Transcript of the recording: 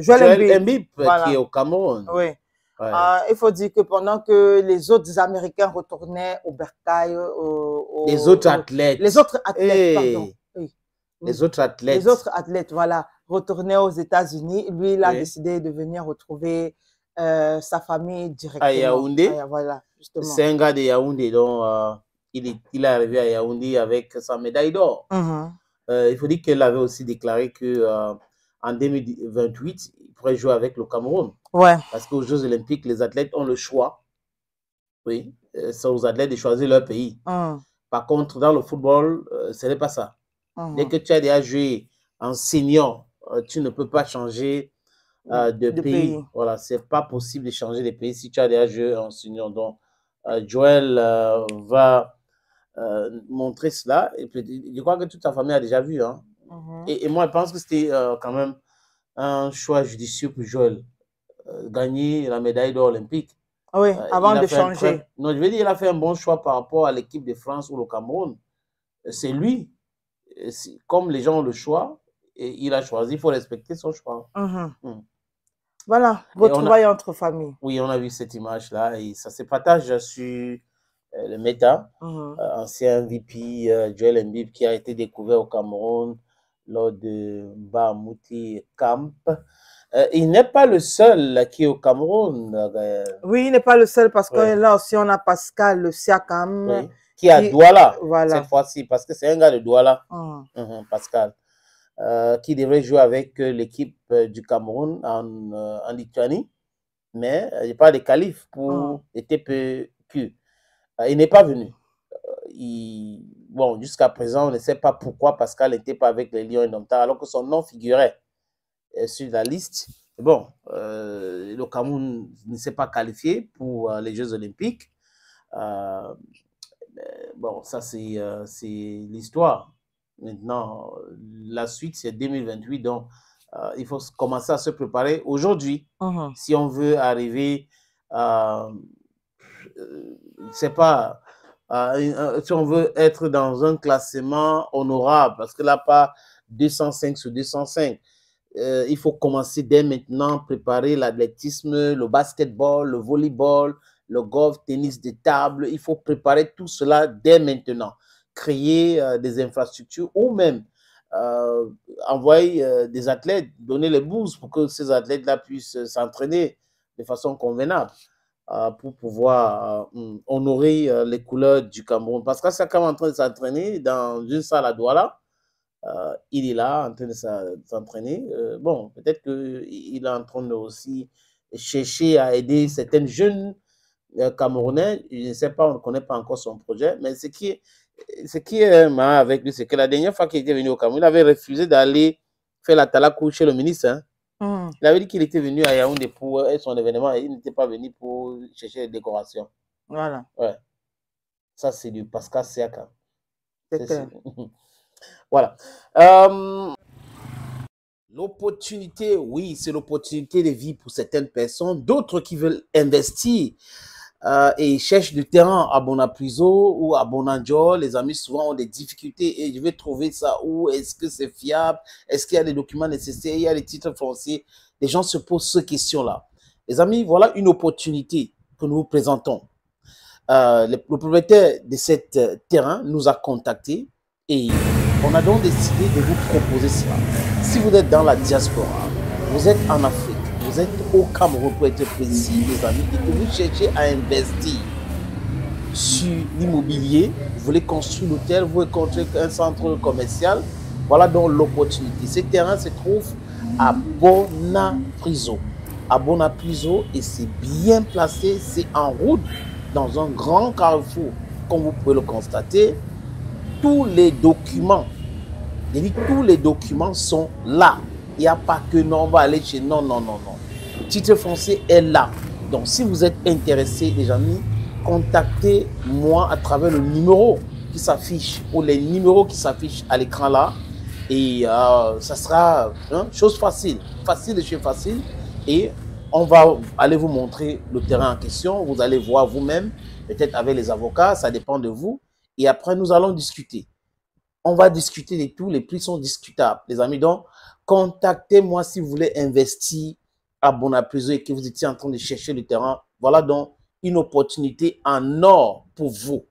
Joel Joel Embiid. Embiid Voilà. qui est au Cameroun. Oui. Ouais. Il faut dire que pendant que les autres Américains retournaient au bercail, Les autres athlètes. les autres athlètes, Hey. pardon. Oui. Les autres athlètes. Les autres athlètes, voilà, retournaient aux États-Unis. Lui, il a Oui. décidé de venir retrouver sa famille directement. À Yaoundé. Voilà, justement. C'est un gars de Yaoundé, donc il est arrivé à Yaoundé avec sa médaille d'or. Il faut dire qu'elle avait aussi déclaré que en 2028, il pourrait jouer avec le Cameroun. Ouais. Parce qu'aux Jeux Olympiques, les athlètes ont le choix. Oui, c'est aux athlètes de choisir leur pays. Par contre, dans le football, ce n'est pas ça. Dès que tu as déjà joué en senior, tu ne peux pas changer de pays. Voilà, c'est pas possible de changer de pays si tu as déjà joué en senior. Donc, Joel va montrer cela. Et puis, je crois que toute ta famille a déjà vu. Hein. Et moi, je pense que c'était quand même un choix judicieux pour Joel. Gagner la médaille d'or olympique. Oui, avant de changer. Non, je veux dire, il a fait un bon choix par rapport à l'équipe de France ou le Cameroun. C'est lui. Comme les gens ont le choix, et il a choisi, il faut respecter son choix. Voilà, retrouvailles entre familles. Oui, on a vu cette image-là et ça se partage sur le Meta, ancien MVP Joel Embiid qui a été découvert au Cameroun lors de Bamouti Camp. Il n'est pas le seul qui est au Cameroun. Oui, il n'est pas le seul parce que là aussi on a Pascal le Siakam. Oui, qui est à Douala cette fois-ci parce que c'est un gars de Douala, Pascal. Qui devrait jouer avec l'équipe du Cameroun en Lituanie, mais il n'y a pas de qualif pour les TPQ. Il n'est pas venu. Bon, jusqu'à présent, on ne sait pas pourquoi Pascal n'était pas avec les Lions indomptables, alors que son nom figurait sur la liste. Bon, le Cameroun ne s'est pas qualifié pour les Jeux Olympiques. Bon, ça, c'est l'histoire. Maintenant, la suite, c'est 2028. Donc, il faut commencer à se préparer aujourd'hui. Si on veut arriver, c'est pas, si on veut être dans un classement honorable, parce que là, pas 205 sur 205. Il faut commencer dès maintenant, préparer l'athlétisme, le basketball, le volleyball, le golf, tennis de table. Il faut préparer tout cela dès maintenant. Créer des infrastructures ou même envoyer des athlètes, donner les bourses pour que ces athlètes-là puissent s'entraîner de façon convenable pour pouvoir honorer les couleurs du Cameroun. Parce que c'est quand même en train de s'entraîner dans une salle à Douala. Il est là en train de s'entraîner. Bon, peut-être qu'il est en train de aussi chercher à aider certains jeunes Camerounais. Je ne sais pas, on ne connaît pas encore son projet, mais ce qui est marrant avec lui, c'est que la dernière fois qu'il était venu au Cameroun, il avait refusé d'aller faire la talakou chez le ministre. Hein. Il avait dit qu'il était venu à Yaoundé pour son événement et il n'était pas venu pour chercher les décorations. Voilà. Ouais. Ça, c'est du Pascal Siakam. C'est voilà. L'opportunité, oui, c'est l'opportunité de vie pour certaines personnes. D'autres qui veulent investir et cherchent du terrain à Bonapriso ou à Bonanjo. Les amis souvent ont des difficultés et je vais trouver ça où? Est-ce que c'est fiable? Est-ce qu'il y a les documents nécessaires? Il y a les titres fonciers? Les gens se posent ces questions-là. Les amis, voilà une opportunité que nous vous présentons. Le propriétaire de cet terrain nous a contactés et on a donc décidé de vous proposer cela. Si vous êtes dans la diaspora, vous êtes en Afrique, vous êtes au Cameroun pour être précis, les amis, et que vous cherchez à investir sur l'immobilier, vous voulez construire l'hôtel, vous voulez construire un centre commercial, voilà donc l'opportunité. Ce terrain se trouve à Bonapriso. À Bonapriso et c'est bien placé, c'est en route dans un grand carrefour, comme vous pouvez le constater. Tous les documents, je dis tous les documents sont là. Il n'y a pas que non, on va aller chez non. Le titre foncier est là. Donc, si vous êtes intéressé, les amis, contactez-moi à travers le numéro qui s'affiche ou les numéros qui s'affichent à l'écran là. Et ça sera chose facile de chez facile. Et on va aller vous montrer le terrain en question. Vous allez voir vous-même, peut-être avec les avocats, ça dépend de vous. Et après, nous allons discuter. On va discuter de tout. Les prix sont discutables, les amis. Donc, contactez-moi si vous voulez investir à Bonapriso et que vous étiez en train de chercher le terrain. Voilà donc une opportunité en or pour vous.